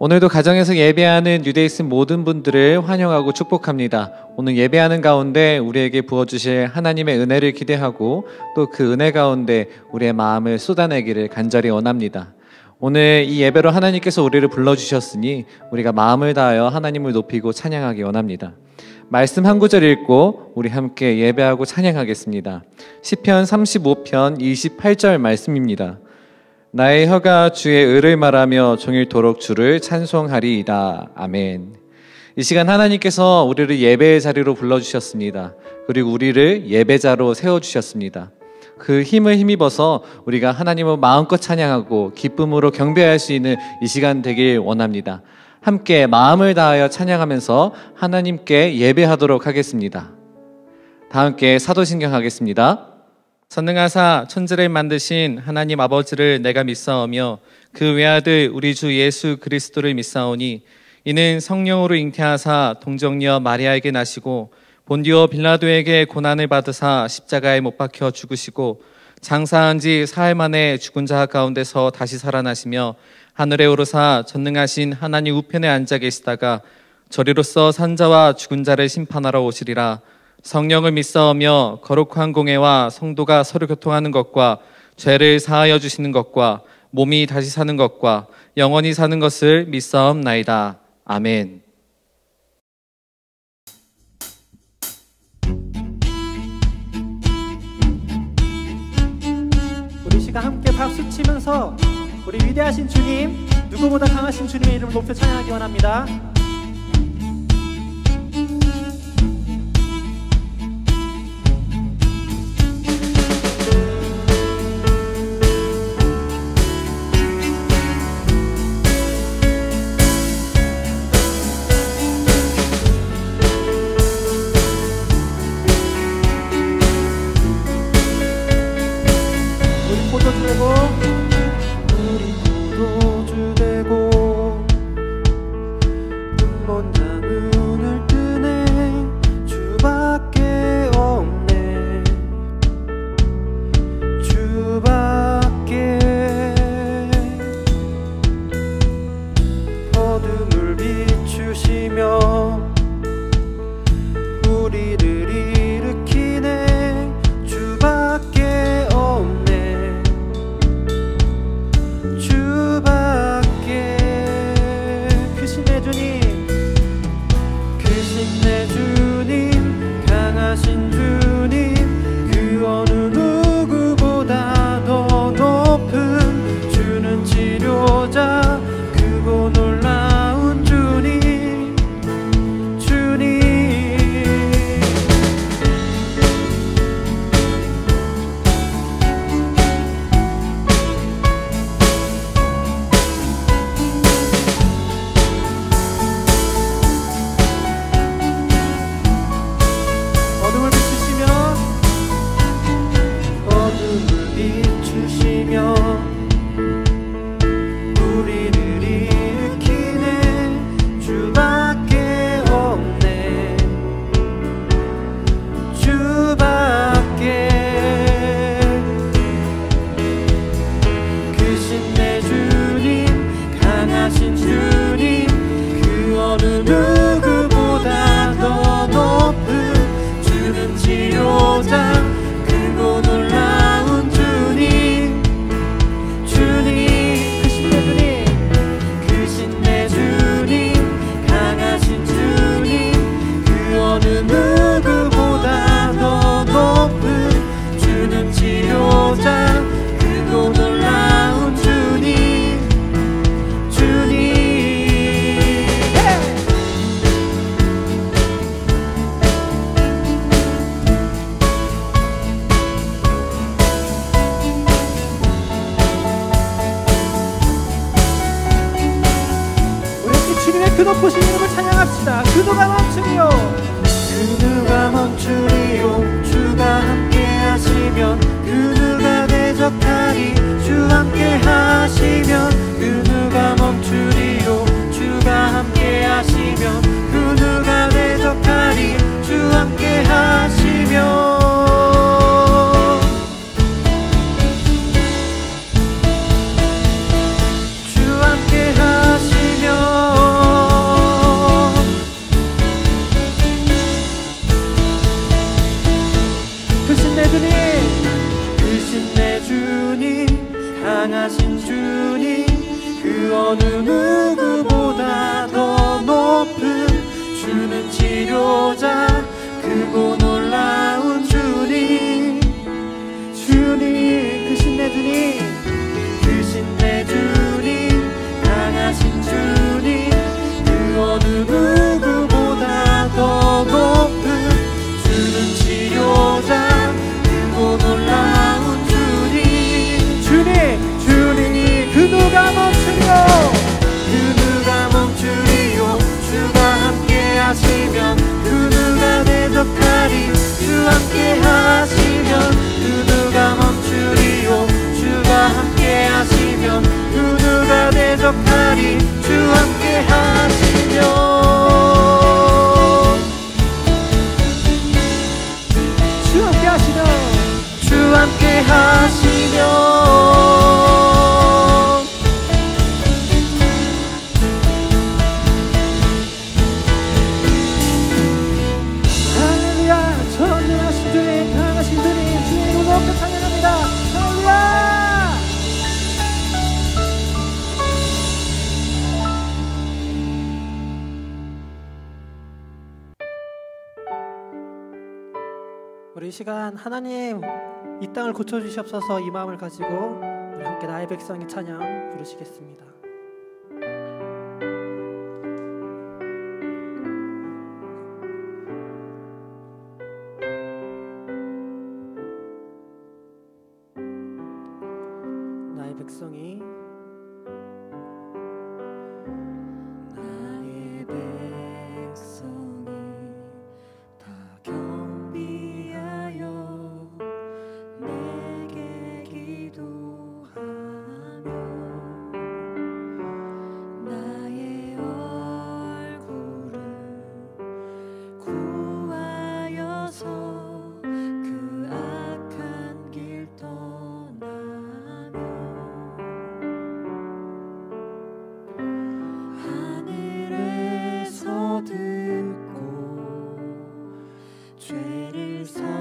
오늘도 가정에서 예배하는 유대에 있는 모든 분들을 환영하고 축복합니다. 오늘 예배하는 가운데 우리에게 부어주실 하나님의 은혜를 기대하고 또 그 은혜 가운데 우리의 마음을 쏟아내기를 간절히 원합니다. 오늘 이 예배로 하나님께서 우리를 불러주셨으니 우리가 마음을 다하여 하나님을 높이고 찬양하기 원합니다. 말씀 한 구절 읽고 우리 함께 예배하고 찬양하겠습니다. 시편 35편 28절 말씀입니다. 나의 혀가 주의 의를 말하며 종일토록 주를 찬송하리이다. 아멘. 이 시간 하나님께서 우리를 예배의 자리로 불러주셨습니다. 그리고 우리를 예배자로 세워주셨습니다. 그 힘을 힘입어서 우리가 하나님을 마음껏 찬양하고 기쁨으로 경배할 수 있는 이 시간 되길 원합니다. 함께 마음을 다하여 찬양하면서 하나님께 예배하도록 하겠습니다. 다 함께 사도신경 하겠습니다. 선능하사 천지를 만드신 하나님 아버지를 내가 믿사오며 그 외아들 우리 주 예수 그리스도를 믿사오니 이는 성령으로 잉태하사 동정녀 마리아에게 나시고 본디오 빌라도에게 고난을 받으사 십자가에 못 박혀 죽으시고 장사한 지 사흘 만에 죽은 자 가운데서 다시 살아나시며 하늘에 오르사 전능하신 하나님 우편에 앉아 계시다가 저리로서 산자와 죽은 자를 심판하러 오시리라. 성령을 믿사오며 거룩한 공회와 성도가 서로 교통하는 것과 죄를 사하여 주시는 것과 몸이 다시 사는 것과 영원히 사는 것을 믿사옵나이다. 아멘. 우리 시간 함께 박수 치면서 우리 위대하신 주님, 누구보다 강하신 주님의 이름을 높여 찬양하기 원합니다. 그 높으신 이름을 찬양합시다. 그 누가 멈추리요, 그 누가 멈추리요. 주가 함께 하시면 그 누가 대적하리. 주 함께 하시면 그 누가 멈추리요. 주가 함께 하시면 그 누가 대적하리. 주 함께 하시면 주 함께 하시면 강하신 주님, 그 어느 누구보다 더 높은 주는 치료자, 크고 놀라운 주님. 주님, 크신 내 주님, 크신 내 주님, 강하신 주님, 그 어느 누구보다 더 높은 주는 치료자, 크고 놀라운 주님. 주님, 그 누가 멈추리요, 그 누가 멈추리요. 주가 함께 하시면 그 누가 대적하리. 주 함께 하시면 그 누가 멈추리요. 주가 함께 하시면 그 누가 대적하리. 주 함께 하시면, 주 함께 하시면, 주 함께 하시면. 우리 이 시간 하나님 이 땅을 고쳐주시옵소서 이 마음을 가지고 우리 함께 나의 백성이 찬양 부르시겠습니다. 나의 백성이, 나의 백성이 다 경비하여 내게 기도하며 나의 얼굴을 구하여서 그 악한 길 떠나며 하늘에서 듣고 죄를 사하며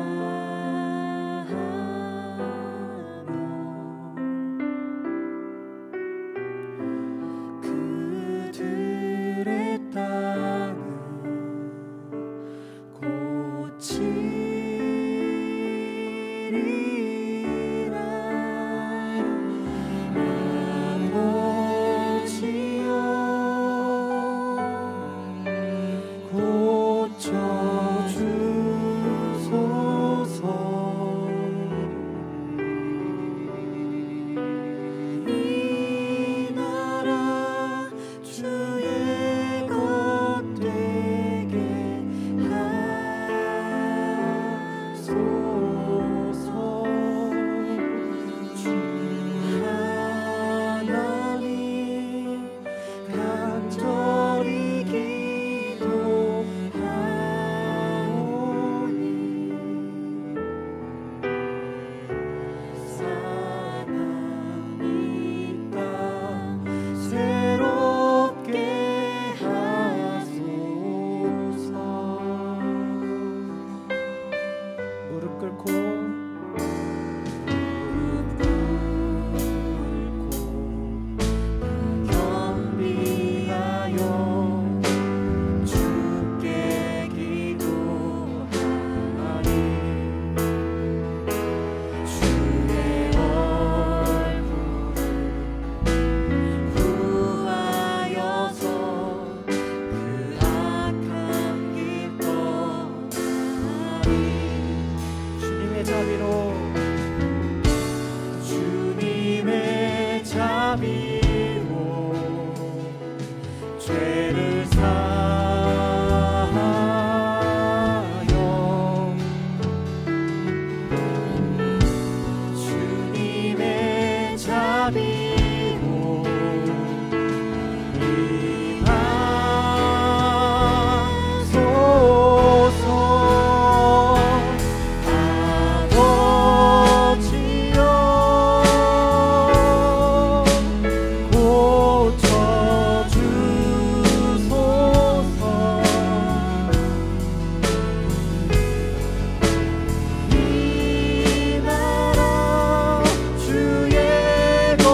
그들의 땅을 고치리라. 아버지여 고쳐주소서. 이 나라 주의 것 되게 하소서. 주 하나님 간절히 기도하오니 사랑이 땅 새롭게 하소서. 무릎 꿇고 경비하여 주께 기도하리. 주의 얼굴을 구하여서 그 악한 길 떠나리. 주님의 자비로, 주님의 자비로 죄를 사하여 주님의 자비로 임하소서. 아버지여 고쳐주소서. 이 나라 주의 것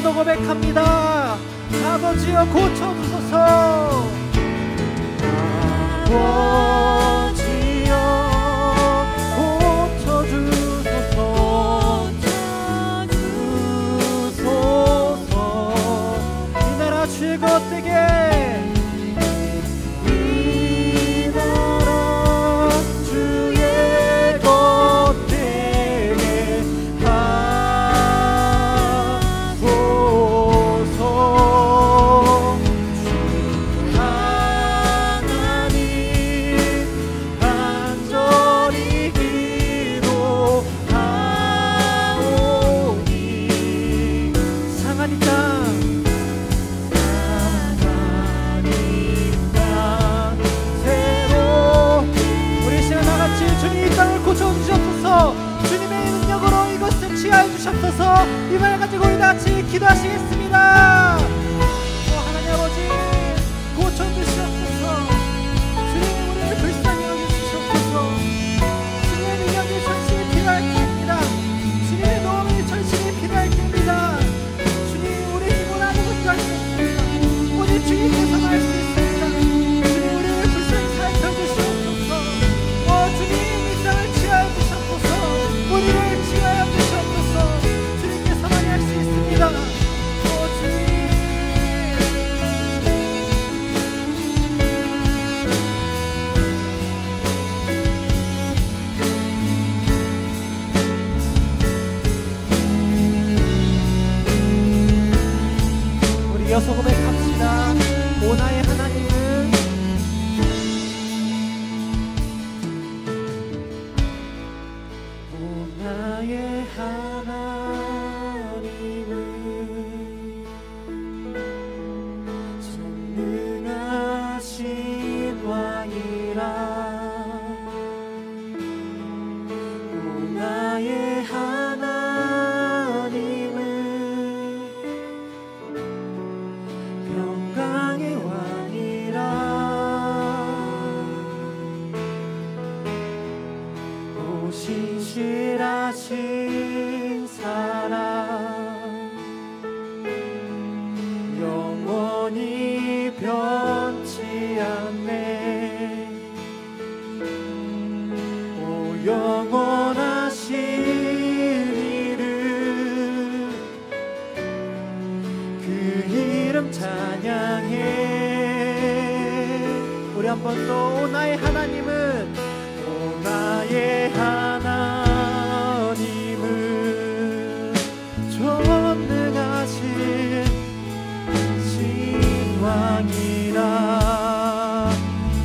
번 더 고백합니다. 아버지여 고쳐주소서. 아버지여 고쳐주소서. 이 나라 주의 것되게. 주님의 능력으로 이것을 취하여 주셨소서. 이 말 가지고 우리 같이 기도하시겠습니다. 하나님 아버지 고쳐주시옵소서. 주님이 우리를 불쌍히 여기주시옵소서. 주님의 능력이 절실히 필요할 때입니다. 주님의 도움이 절실히 필요할 때입니다. 주님 우리 힘을 아무것도 할 수 없습니다. 오직 주님께서만 할 수 있습니다. 주님 우리를 불쌍히 살펴주시옵소서. 주님 우리를 치하여 주시옵소서. 주님께서만이 할 수 있습니다. 주님 우리 이어서 고백합시다. 오 나의 하나님은 나의 하나님은 전능하신 왕이라. 오 나의 하나님은 평강의 왕이라. 오 신실하신 사랑 영원히 변치 않네. 오 영원하신 이름 그 이름 찬양해. 우리 한 번 더. 오 나의 하나님은 오 나의 하나님은 전능하신 신왕이라.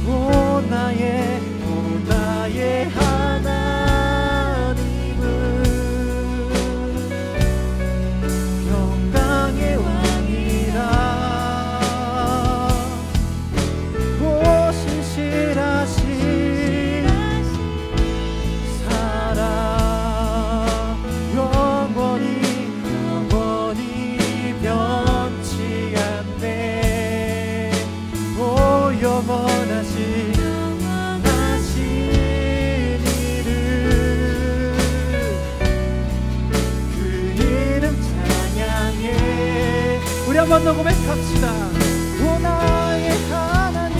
오 나의 하나님은 평강의 왕이라. 오 신실하신 사랑 영원히 변치 않네. 오 영원하신 이름 그 이름 찬양해. 우리 한 번 더 고백합시다. 오 나의 하나님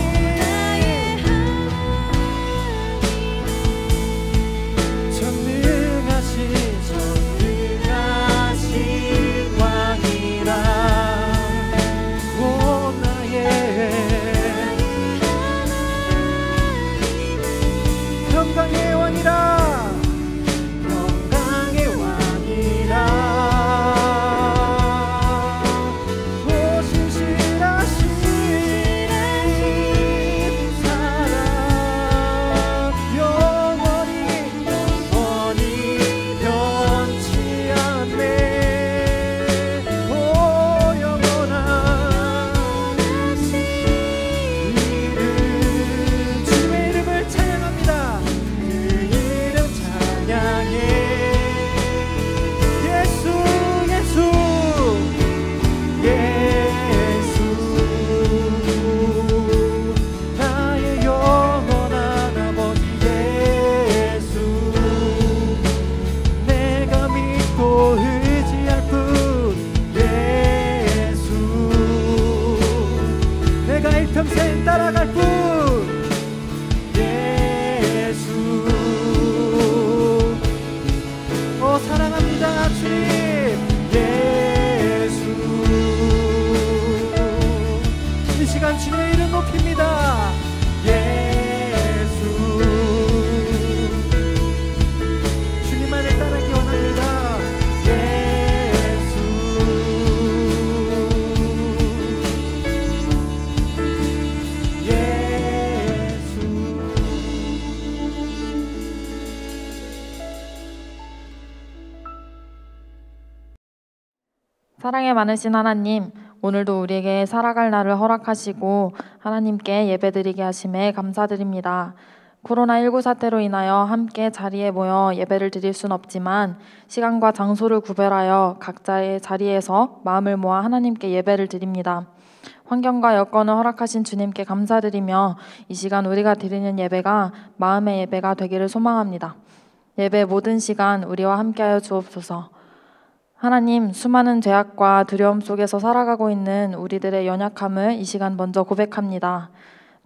전능하신 왕이라. 오 나의 평강의 왕이라. 평강의 왕이라. 오 신실하신 사랑에 많으신 하나님, 오늘도 우리에게 살아갈 날을 허락하시고 하나님께 예배드리게 하심에 감사드립니다. 코로나19 사태로 인하여 함께 자리에 모여 예배를 드릴 순 없지만 시간과 장소를 구별하여 각자의 자리에서 마음을 모아 하나님께 예배를 드립니다. 환경과 여건을 허락하신 주님께 감사드리며 이 시간 우리가 드리는 예배가 마음의 예배가 되기를 소망합니다. 예배 모든 시간 우리와 함께하여 주옵소서. 하나님, 수많은 죄악과 두려움 속에서 살아가고 있는 우리들의 연약함을 이 시간 먼저 고백합니다.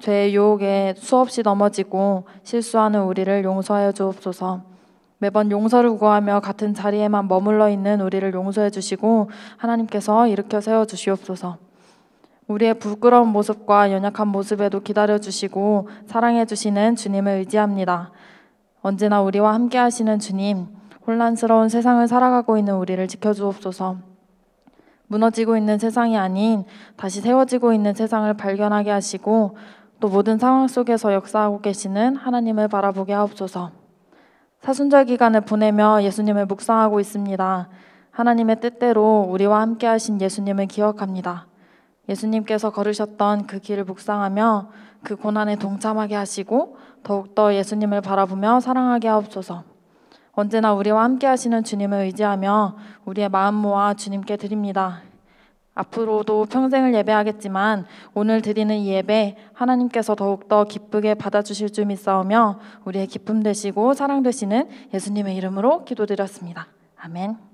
죄의 유혹에 수없이 넘어지고 실수하는 우리를 용서하여 주옵소서. 매번 용서를 구하며 같은 자리에만 머물러 있는 우리를 용서해 주시고 하나님께서 일으켜 세워 주시옵소서. 우리의 부끄러운 모습과 연약한 모습에도 기다려 주시고 사랑해 주시는 주님을 의지합니다. 언제나 우리와 함께 하시는 주님, 혼란스러운 세상을 살아가고 있는 우리를 지켜주옵소서. 무너지고 있는 세상이 아닌 다시 세워지고 있는 세상을 발견하게 하시고 또 모든 상황 속에서 역사하고 계시는 하나님을 바라보게 하옵소서. 사순절 기간을 보내며 예수님을 묵상하고 있습니다. 하나님의 뜻대로 우리와 함께 하신 예수님을 기억합니다. 예수님께서 걸으셨던 그 길을 묵상하며 그 고난에 동참하게 하시고 더욱더 예수님을 바라보며 사랑하게 하옵소서. 언제나 우리와 함께 하시는 주님을 의지하며 우리의 마음 모아 주님께 드립니다. 앞으로도 평생을 예배하겠지만 오늘 드리는 이 예배 하나님께서 더욱더 기쁘게 받아주실 줄 믿사오며 우리의 기쁨 되시고 사랑 되시는 예수님의 이름으로 기도드렸습니다. 아멘.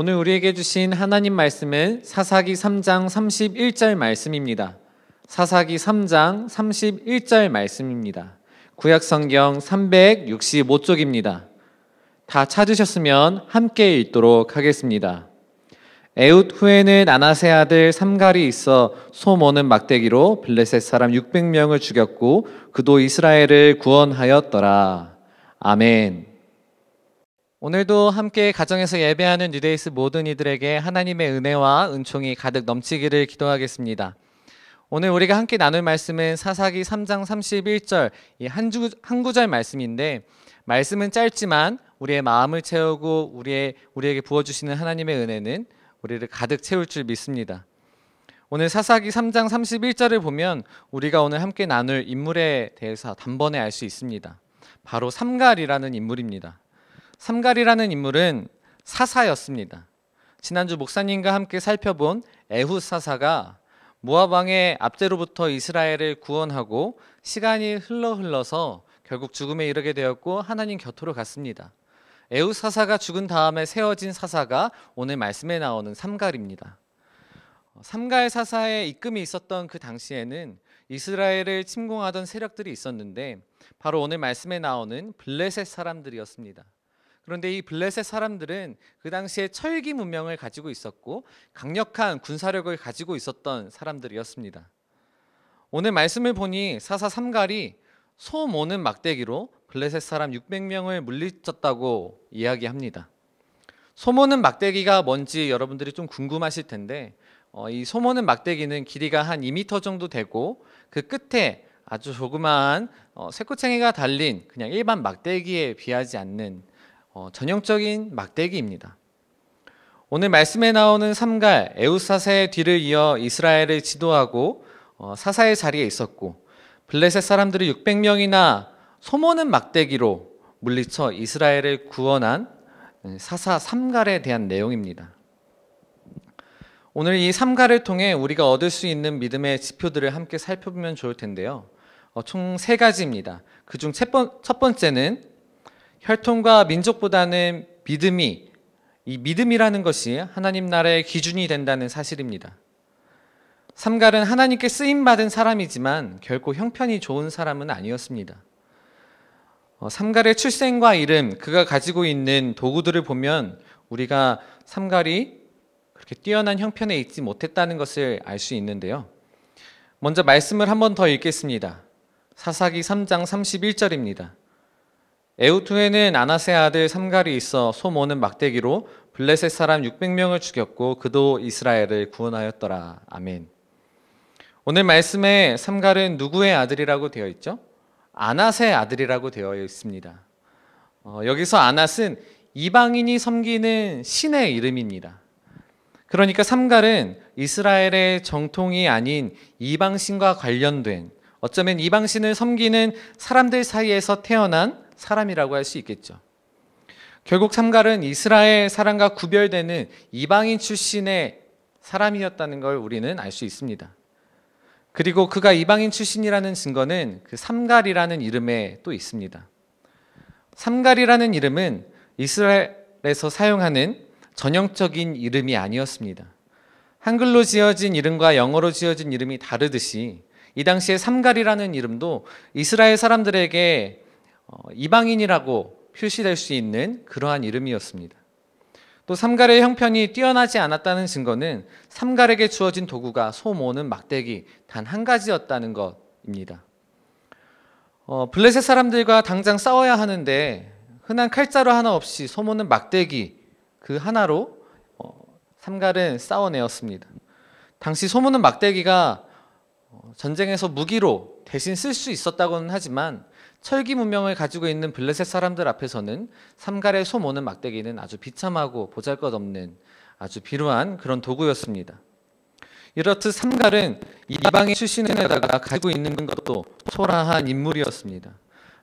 오늘 우리에게 주신 하나님 말씀은 사사기 3장 31절 말씀입니다. 사사기 3장 31절 말씀입니다. 구약성경 365쪽입니다. 다 찾으셨으면 함께 읽도록 하겠습니다. 에훗 후에는 아나세 아들 삼갈이 있어 소 모는 막대기로 블레셋 사람 600명을 죽였고 그도 이스라엘을 구원하였더라. 아멘. 오늘도 함께 가정에서 예배하는 뉴데이스 모든 이들에게 하나님의 은혜와 은총이 가득 넘치기를 기도하겠습니다. 오늘 우리가 함께 나눌 말씀은 사사기 3장 31절 이 한 구절 말씀인데, 말씀은 짧지만 우리의 마음을 채우고 우리에게 부어주시는 하나님의 은혜는 우리를 가득 채울 줄 믿습니다. 오늘 사사기 3장 31절을 보면 우리가 오늘 함께 나눌 인물에 대해서 단번에 알 수 있습니다. 바로 삼갈이라는 인물입니다. 삼갈이라는 인물은 사사였습니다. 지난주 목사님과 함께 살펴본 에훗 사사가 모압 왕의 압제로부터 이스라엘을 구원하고 시간이 흘러서 결국 죽음에 이르게 되었고 하나님 곁으로 갔습니다. 에훗 사사가 죽은 다음에 세워진 사사가 오늘 말씀에 나오는 삼갈입니다. 삼갈 사사의 입금이 있었던 그 당시에는 이스라엘을 침공하던 세력들이 있었는데 바로 오늘 말씀에 나오는 블레셋 사람들이었습니다. 그런데 이 블레셋 사람들은 그 당시에 철기 문명을 가지고 있었고 강력한 군사력을 가지고 있었던 사람들이었습니다. 오늘 말씀을 보니 사사 삼갈이 소 모는 막대기로 블레셋 사람 600명을 물리쳤다고 이야기합니다. 소 모는 막대기가 뭔지 여러분들이 좀 궁금하실 텐데 이 소 모는 막대기는 길이가 한 2m 정도 되고 그 끝에 아주 조그마한 쇠꼬챙이가 달린 그냥 일반 막대기에 비하지 않는 전형적인 막대기입니다. 오늘 말씀에 나오는 삼갈, 에훗 사사의 뒤를 이어 이스라엘을 지도하고 사사의 자리에 있었고 블레셋 사람들이 600명이나 소모는 막대기로 물리쳐 이스라엘을 구원한 사사 삼갈에 대한 내용입니다. 오늘 이 삼갈을 통해 우리가 얻을 수 있는 믿음의 지표들을 함께 살펴보면 좋을 텐데요. 총 3가지입니다. 그중 첫 번째는 혈통과 민족보다는 이 믿음이라는 것이 하나님 나라의 기준이 된다는 사실입니다. 삼갈은 하나님께 쓰임받은 사람이지만 결코 형편이 좋은 사람은 아니었습니다. 삼갈의 출생과 이름, 그가 가지고 있는 도구들을 보면 우리가 삼갈이 그렇게 뛰어난 형편에 있지 못했다는 것을 알 수 있는데요. 먼저 말씀을 한 번 더 읽겠습니다. 사사기 3장 31절입니다. 에훗 후에는 아나세 아들 삼갈이 있어 소 모는 막대기로 블레셋 사람 600명을 죽였고 그도 이스라엘을 구원하였더라. 아멘. 오늘 말씀에 삼갈은 누구의 아들이라고 되어 있죠? 아낫의 아들이라고 되어 있습니다. 여기서 아낫은 이방인이 섬기는 신의 이름입니다. 그러니까 삼갈은 이스라엘의 정통이 아닌 이방신과 관련된, 어쩌면 이방신을 섬기는 사람들 사이에서 태어난 사람이라고 할 수 있겠죠. 결국 삼갈은 이스라엘 사람과 구별되는 이방인 출신의 사람이었다는 걸 우리는 알 수 있습니다. 그리고 그가 이방인 출신이라는 증거는 그 삼갈이라는 이름에 또 있습니다. 삼갈이라는 이름은 이스라엘에서 사용하는 전형적인 이름이 아니었습니다. 한글로 지어진 이름과 영어로 지어진 이름이 다르듯이 이 당시에 삼갈이라는 이름도 이스라엘 사람들에게 이방인이라고 표시될 수 있는 그러한 이름이었습니다. 또 삼갈의 형편이 뛰어나지 않았다는 증거는 삼갈에게 주어진 도구가 소 모는 막대기 단 한 가지였다는 것입니다. 블레셋 사람들과 당장 싸워야 하는데 흔한 칼자루 하나 없이 소 모는 막대기 그 하나로 삼갈은 싸워내었습니다. 당시 소 모는 막대기가 전쟁에서 무기로 대신 쓸 수 있었다고는 하지만 철기 문명을 가지고 있는 블레셋 사람들 앞에서는 삼갈의 소 모는 막대기는 아주 비참하고 보잘것없는 아주 비루한 그런 도구였습니다. 이렇듯 삼갈은 이방의 출신에다가 가지고 있는 것도 초라한 인물이었습니다.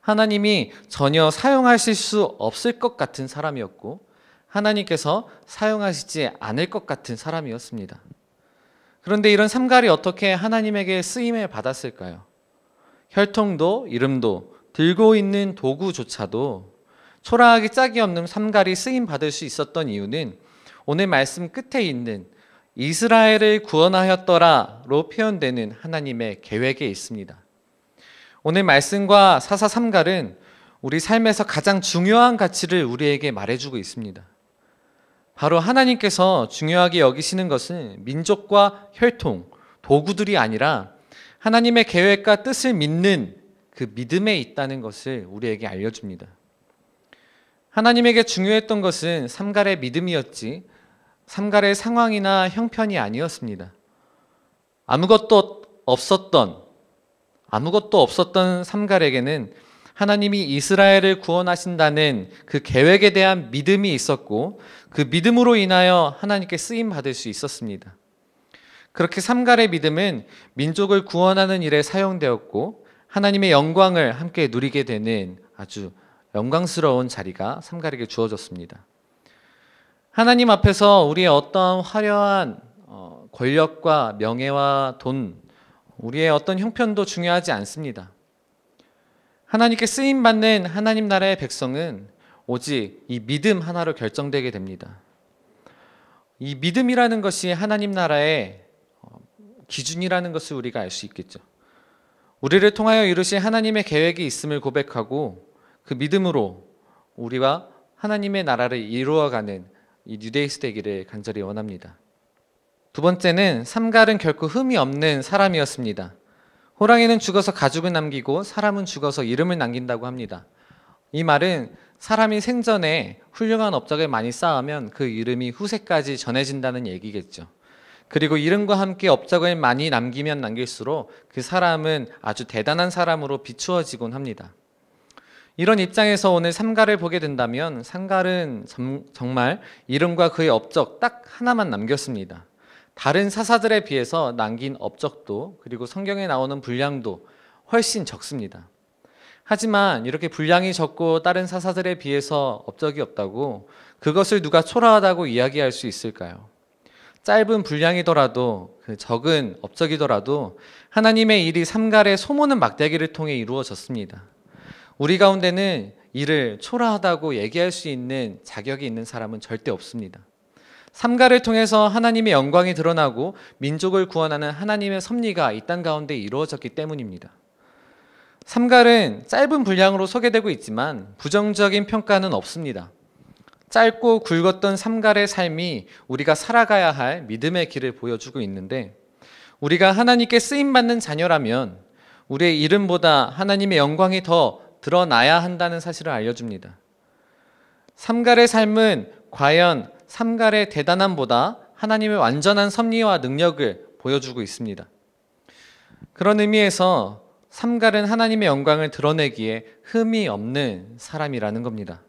하나님이 전혀 사용하실 수 없을 것 같은 사람이었고 하나님께서 사용하시지 않을 것 같은 사람이었습니다. 그런데 이런 삼갈이 어떻게 하나님에게 쓰임을 받았을까요? 혈통도 이름도 들고 있는 도구조차도 초라하기 짝이 없는 삼갈이 쓰임 받을 수 있었던 이유는 오늘 말씀 끝에 있는 이스라엘을 구원하였더라로 표현되는 하나님의 계획에 있습니다. 오늘 말씀과 사사삼갈은 우리 삶에서 가장 중요한 가치를 우리에게 말해주고 있습니다. 바로 하나님께서 중요하게 여기시는 것은 민족과 혈통, 도구들이 아니라 하나님의 계획과 뜻을 믿는 그 믿음에 있다는 것을 우리에게 알려줍니다. 하나님에게 중요했던 것은 삼갈의 믿음이었지 삼갈의 상황이나 형편이 아니었습니다. 아무것도 없었던 삼갈에게는 하나님이 이스라엘을 구원하신다는 그 계획에 대한 믿음이 있었고 그 믿음으로 인하여 하나님께 쓰임 받을 수 있었습니다. 그렇게 삼갈의 믿음은 민족을 구원하는 일에 사용되었고 하나님의 영광을 함께 누리게 되는 아주 영광스러운 자리가 삼갈에게 주어졌습니다. 하나님 앞에서 우리의 어떤 화려한 권력과 명예와 돈, 우리의 어떤 형편도 중요하지 않습니다. 하나님께 쓰임받는 하나님 나라의 백성은 오직 이 믿음 하나로 결정되게 됩니다. 이 믿음이라는 것이 하나님 나라의 기준이라는 것을 우리가 알 수 있겠죠. 우리를 통하여 이루신 하나님의 계획이 있음을 고백하고 그 믿음으로 우리와 하나님의 나라를 이루어가는 이 뉴데이스 되기를 간절히 원합니다. 두 번째는 삼갈은 결코 흠이 없는 사람이었습니다. 호랑이는 죽어서 가죽을 남기고 사람은 죽어서 이름을 남긴다고 합니다. 이 말은 사람이 생전에 훌륭한 업적을 많이 쌓으면 그 이름이 후세까지 전해진다는 얘기겠죠. 그리고 이름과 함께 업적을 많이 남기면 남길수록 그 사람은 아주 대단한 사람으로 비추어지곤 합니다. 이런 입장에서 오늘 삼갈을 보게 된다면 삼갈은 정말 이름과 그의 업적 딱 하나만 남겼습니다. 다른 사사들에 비해서 남긴 업적도 그리고 성경에 나오는 분량도 훨씬 적습니다. 하지만 이렇게 분량이 적고 다른 사사들에 비해서 업적이 없다고 그것을 누가 초라하다고 이야기할 수 있을까요? 짧은 분량이더라도 그 적은 업적이더라도 하나님의 일이 삼갈의 소모는 막대기를 통해 이루어졌습니다. 우리 가운데는 이를 초라하다고 얘기할 수 있는 자격이 있는 사람은 절대 없습니다. 삼갈을 통해서 하나님의 영광이 드러나고 민족을 구원하는 하나님의 섭리가 이 땅 가운데 이루어졌기 때문입니다. 삼갈은 짧은 분량으로 소개되고 있지만 부정적인 평가는 없습니다. 짧고 굵었던 삼갈의 삶이 우리가 살아가야 할 믿음의 길을 보여주고 있는데 우리가 하나님께 쓰임받는 자녀라면 우리의 이름보다 하나님의 영광이 더 드러나야 한다는 사실을 알려줍니다. 삼갈의 삶은 과연 삼갈의 대단함보다 하나님의 완전한 섭리와 능력을 보여주고 있습니다. 그런 의미에서 삼갈은 하나님의 영광을 드러내기에 흠이 없는 사람이라는 겁니다.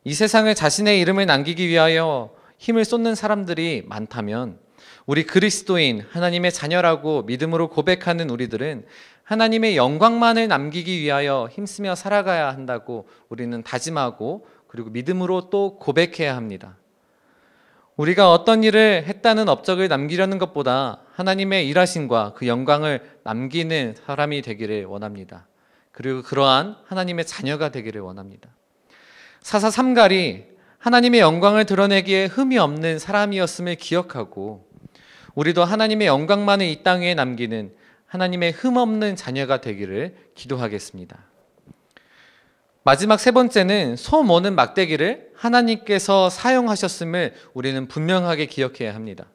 이 세상에 자신의 이름을 남기기 위하여 힘을 쏟는 사람들이 많다면 우리 그리스도인 하나님의 자녀라고 믿음으로 고백하는 우리들은 하나님의 영광만을 남기기 위하여 힘쓰며 살아가야 한다고 우리는 다짐하고 그리고 믿음으로 또 고백해야 합니다. 우리가 어떤 일을 했다는 업적을 남기려는 것보다 하나님의 일하심과 그 영광을 남기는 사람이 되기를 원합니다. 그리고 그러한 하나님의 자녀가 되기를 원합니다. 사사 삼갈이 하나님의 영광을 드러내기에 흠이 없는 사람이었음을 기억하고 우리도 하나님의 영광만을 이 땅 위에 남기는 하나님의 흠 없는 자녀가 되기를 기도하겠습니다. 마지막 세 번째는 소 모는 막대기를 하나님께서 사용하셨음을 우리는 분명하게 기억해야 합니다.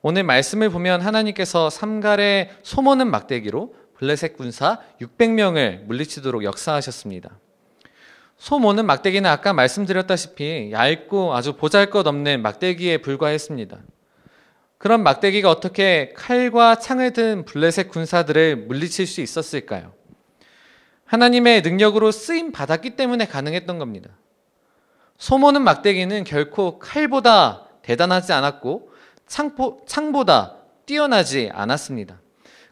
오늘 말씀을 보면 하나님께서 삼갈의 소 모는 막대기로 블레셋 군사 600명을 물리치도록 역사하셨습니다. 소 모는 막대기는 아까 말씀드렸다시피 얇고 아주 보잘것없는 막대기에 불과했습니다. 그런 막대기가 어떻게 칼과 창을 든 블레셋 군사들을 물리칠 수 있었을까요? 하나님의 능력으로 쓰임 받았기 때문에 가능했던 겁니다. 소 모는 막대기는 결코 칼보다 대단하지 않았고 창보다 뛰어나지 않았습니다.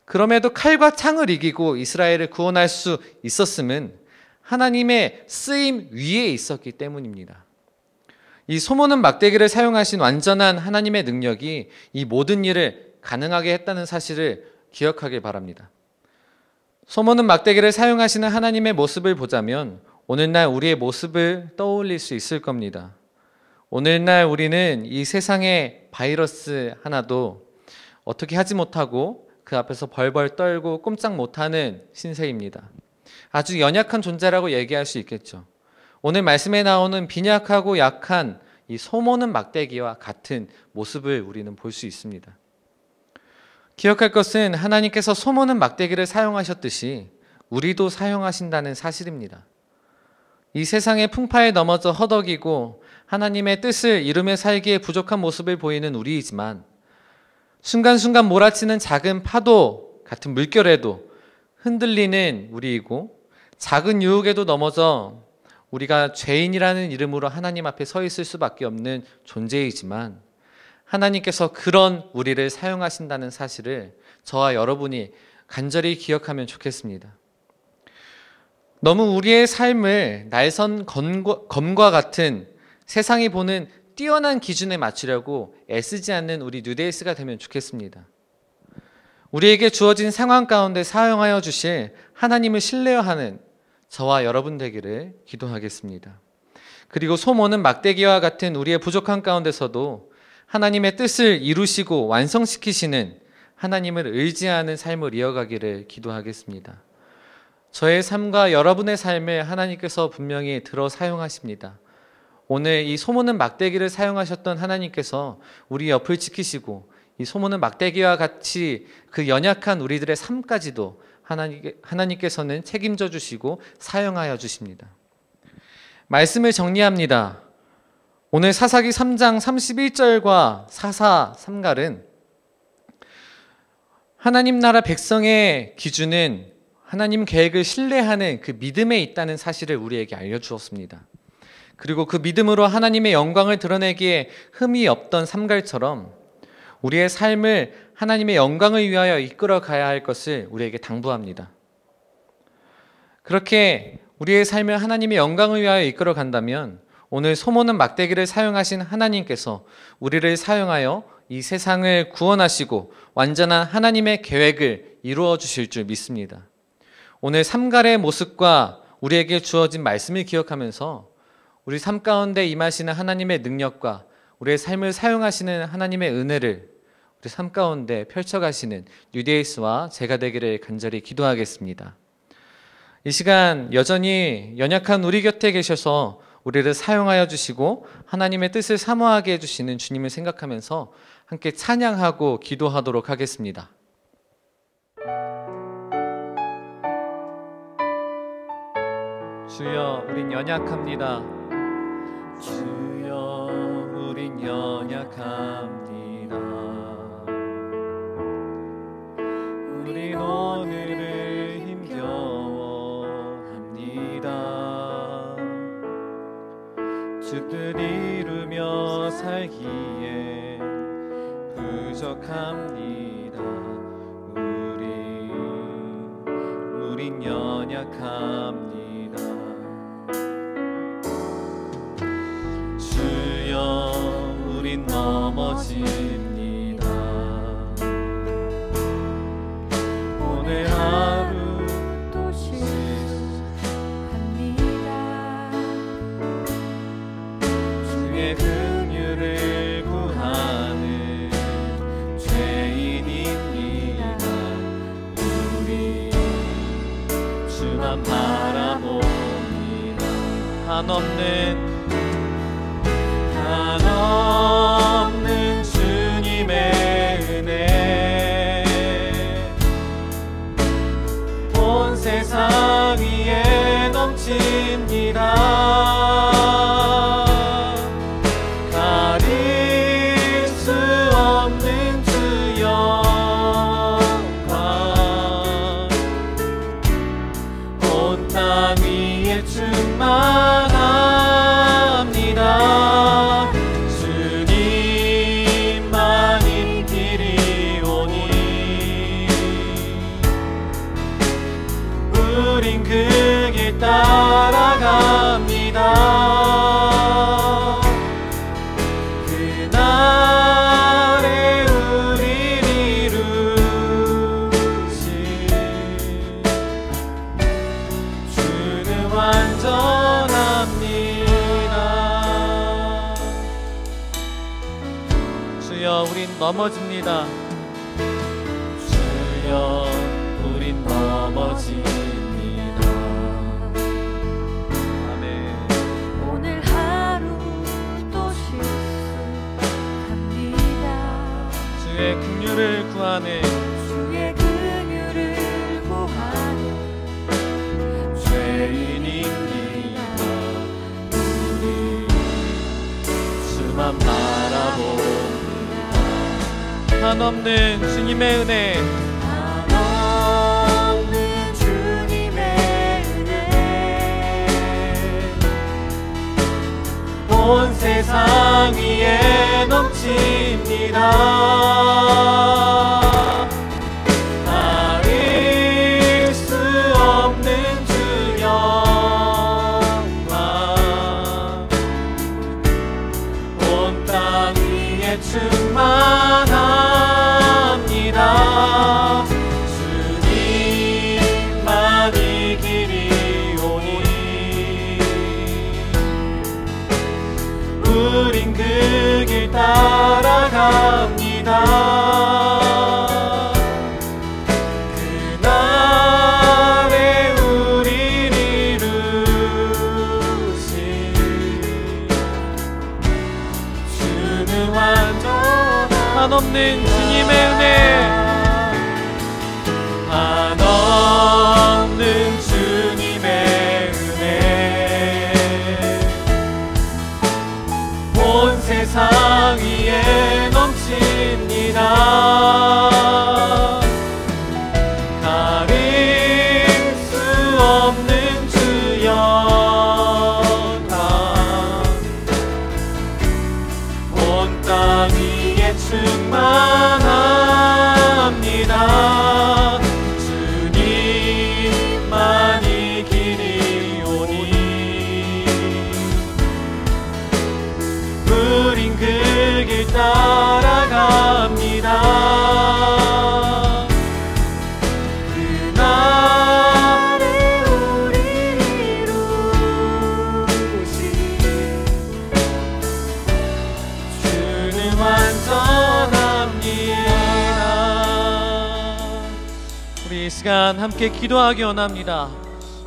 그럼에도 칼과 창을 이기고 이스라엘을 구원할 수 있었음은 하나님의 쓰임 위에 있었기 때문입니다. 이 소 모는 막대기를 사용하신 완전한 하나님의 능력이 이 모든 일을 가능하게 했다는 사실을 기억하길 바랍니다. 소 모는 막대기를 사용하시는 하나님의 모습을 보자면 오늘날 우리의 모습을 떠올릴 수 있을 겁니다. 오늘날 우리는 이 세상의 바이러스 하나도 어떻게 하지 못하고 그 앞에서 벌벌 떨고 꼼짝 못하는 신세입니다. 아주 연약한 존재라고 얘기할 수 있겠죠. 오늘 말씀에 나오는 빈약하고 약한 이 소모는 막대기와 같은 모습을 우리는 볼 수 있습니다. 기억할 것은 하나님께서 소모는 막대기를 사용하셨듯이 우리도 사용하신다는 사실입니다. 이 세상의 풍파에 넘어져 허덕이고 하나님의 뜻을 이루며 살기에 부족한 모습을 보이는 우리이지만 순간순간 몰아치는 작은 파도 같은 물결에도 흔들리는 우리이고 작은 유혹에도 넘어져 우리가 죄인이라는 이름으로 하나님 앞에 서 있을 수밖에 없는 존재이지만 하나님께서 그런 우리를 사용하신다는 사실을 저와 여러분이 간절히 기억하면 좋겠습니다. 너무 우리의 삶을 날선 검과 같은 세상이 보는 뛰어난 기준에 맞추려고 애쓰지 않는 우리 뉴데이스가 되면 좋겠습니다. 우리에게 주어진 상황 가운데 사용하여 주실 하나님을 신뢰하는 저와 여러분 되기를 기도하겠습니다. 그리고 소모는 막대기와 같은 우리의 부족한 가운데서도 하나님의 뜻을 이루시고 완성시키시는 하나님을 의지하는 삶을 이어가기를 기도하겠습니다. 저의 삶과 여러분의 삶을 하나님께서 분명히 들어 사용하십니다. 오늘 이 소모는 막대기를 사용하셨던 하나님께서 우리 옆을 지키시고 이 소모는 막대기와 같이 그 연약한 우리들의 삶까지도 하나님께서는 책임져 주시고 사용하여 주십니다. 말씀을 정리합니다. 오늘 사사기 3장 31절과 4사 3갈은 하나님 나라 백성의 기준은 하나님 계획을 신뢰하는 그 믿음에 있다는 사실을 우리에게 알려주었습니다. 그리고 그 믿음으로 하나님의 영광을 드러내기에 흠이 없던 3갈처럼 우리의 삶을 하나님의 영광을 위하여 이끌어 가야 할 것을 우리에게 당부합니다. 그렇게 우리의 삶을 하나님의 영광을 위하여 이끌어 간다면 오늘 소모는 막대기를 사용하신 하나님께서 우리를 사용하여 이 세상을 구원하시고 완전한 하나님의 계획을 이루어 주실 줄 믿습니다. 오늘 3갈의 모습과 우리에게 주어진 말씀을 기억하면서 우리 삶 가운데 임하시는 하나님의 능력과 우리의 삶을 사용하시는 하나님의 은혜를 우리 삶 가운데 펼쳐가시는 뉴데이스와 제가 되기를 간절히 기도하겠습니다. 이 시간 여전히 연약한 우리 곁에 계셔서 우리를 사용하여 주시고 하나님의 뜻을 사모하게 해주시는 주님을 생각하면서 함께 찬양하고 기도하도록 하겠습니다. 주여 우린 연약합니다. 주여 우린 연약합니다. 우린 오늘을 힘겨워합니다. 주뜻 이루며 살기에 부족합니다. 우린 연약합니다. 주여 우린 넘어집니다. 오늘 하루 또 실수합니다. 주의 긍휼을 구하는 죄인입니다. 우리 주만 바라봅니다. 한없는 주님의 은혜 온 세상 위에 넘칩니다. 가릴 수 없는 주 영광 온 땅 위에 충만합니다. 주님만이 길이 오니 우린 그 길 따라갑니다. 그날에 우릴 이루신 주는 완전합니다. 우린 넘어집니다. 주여 우린 넘어집니다. 아멘. 오늘 하루 또 실수합니다. 주의 긍휼을 구하네. 주의 긍휼을 구하네. 죄인입니다. 우리 주만 바라봅니다. 한없는 주님의 은혜, 한없는 주님의 은혜 온 세상 위에 넘칩니다. 아릴 수 없는 주 영광 온 땅 위에 충만합니다. 주님만 이 길이 오니 우린 그 길 따라갑니다. 그날에 우릴 이루신 주는 완전한 한없는 주님의 은혜, 한없는 주님의 은혜 온 세상 위에 넘칩니다. 가릴 수 없는 주 영광 온 땅 위에 충만합니다. 주님만 이 길이 오니 우린 그 길 따라갑니다. 그날에 우릴 이루신 주는 완전합니다. 우리 이 시간 함께 기도하기 원합니다.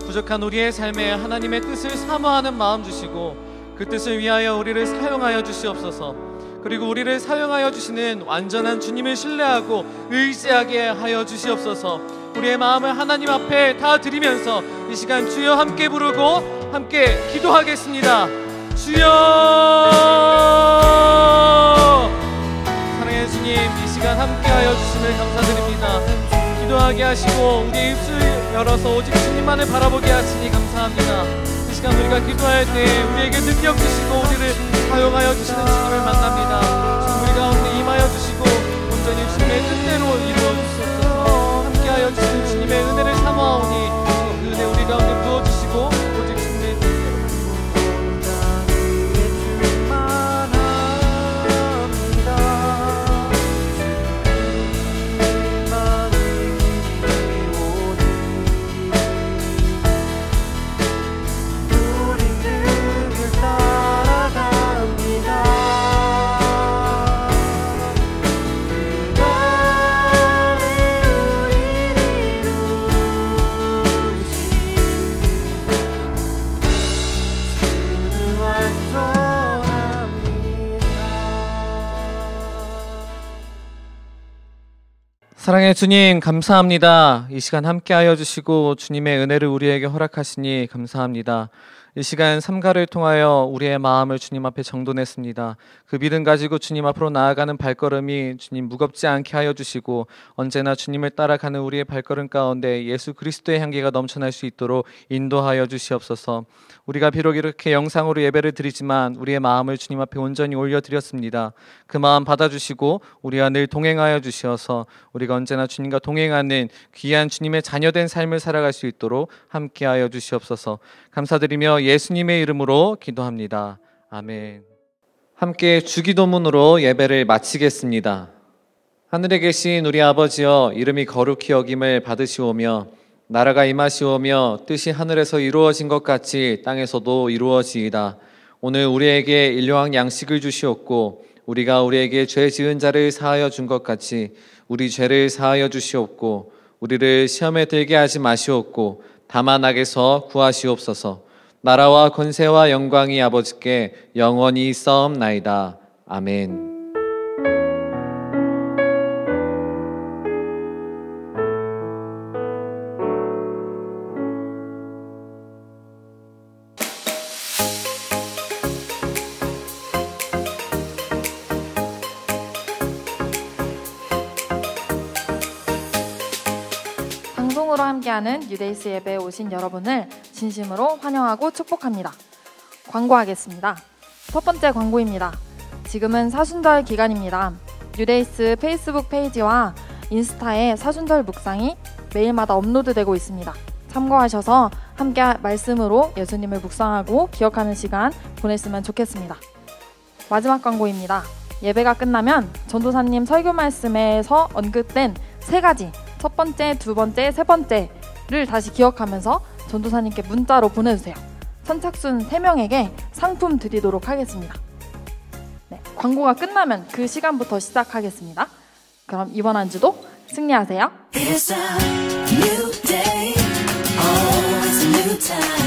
부족한 우리의 삶에 하나님의 뜻을 사모하는 마음 주시고 그 뜻을 위하여 우리를 사용하여 주시옵소서. 그리고 우리를 사용하여 주시는 완전한 주님을 신뢰하고 의지하게 하여 주시옵소서. 우리의 마음을 하나님 앞에 다 드리면서 이 시간 주여 함께 부르고 함께 기도하겠습니다. 주여! 사랑의 주님, 이 시간 함께하여 주심을 감사드립니다. 기도하게 하시고 우리의 입술 열어서 오직 주님만을 바라보게 하시니 감사합니다. 이 시간 우리가 기도할 때 우리에게 능력 주시고 우리를 사용하여 주시는 주님을 만납니다. 주님 우리 가운데 임하여 주시고 온전히 주님의 뜻대로 이루어 주시옵소서. 함께하여 주시는 주님의 은혜를 사모하오니 그 은혜 우리 가운데 부어주시고 오직 주님의 뜻대로 사랑의 주님 감사합니다. 이 시간 함께하여 주시고 주님의 은혜를 우리에게 허락하시니 감사합니다. 이 시간 삼가를 통하여 우리의 마음을 주님 앞에 정돈했습니다. 그 믿음 가지고 주님 앞으로 나아가는 발걸음이 주님 무겁지 않게 하여 주시고 언제나 주님을 따라가는 우리의 발걸음 가운데 예수 그리스도의 향기가 넘쳐날 수 있도록 인도하여 주시옵소서. 우리가 비록 이렇게 영상으로 예배를 드리지만 우리의 마음을 주님 앞에 온전히 올려드렸습니다. 그 마음 받아주시고 우리와 늘 동행하여 주시어서 우리가 언제나 주님과 동행하는 귀한 주님의 자녀된 삶을 살아갈 수 있도록 함께하여 주시옵소서. 감사드리며 예수님의 이름으로 기도합니다. 아멘. 함께 주기도문으로 예배를 마치겠습니다. 하늘에 계신 우리 아버지여, 이름이 거룩히 여김을 받으시오며 나라가 임하시오며 뜻이 하늘에서 이루어진 것 같이 땅에서도 이루어지이다. 오늘 우리에게 일용할 양식을 주시옵고 우리가 우리에게 죄 지은 자를 사하여 준 것 같이 우리 죄를 사하여 주시옵고 우리를 시험에 들게 하지 마시옵고 다만 악에서 구하시옵소서. 나라와 권세와 영광이 아버지께 영원히 있사옵나이다. 아멘. 방송으로 함께하는 뉴데이스 예배에 오신 여러분을 진심으로 환영하고 축복합니다. 광고하겠습니다. 첫 번째 광고입니다. 지금은 사순절 기간입니다. 뉴데이스 페이스북 페이지와 인스타에 사순절 묵상이 매일마다 업로드되고 있습니다. 참고하셔서 함께 말씀으로 예수님을 묵상하고 기억하는 시간 보냈으면 좋겠습니다. 마지막 광고입니다. 예배가 끝나면 전도사님 설교 말씀에서 언급된 3가지, 첫 번째, 두 번째, 세 번째를 다시 기억하면서 전도사님께 문자로 보내주세요. 선착순 3명에게 상품 드리도록 하겠습니다. 네, 광고가 끝나면 그 시간부터 시작하겠습니다. 그럼 이번 한 주도 승리하세요. It's a new day, oh, it's a new time.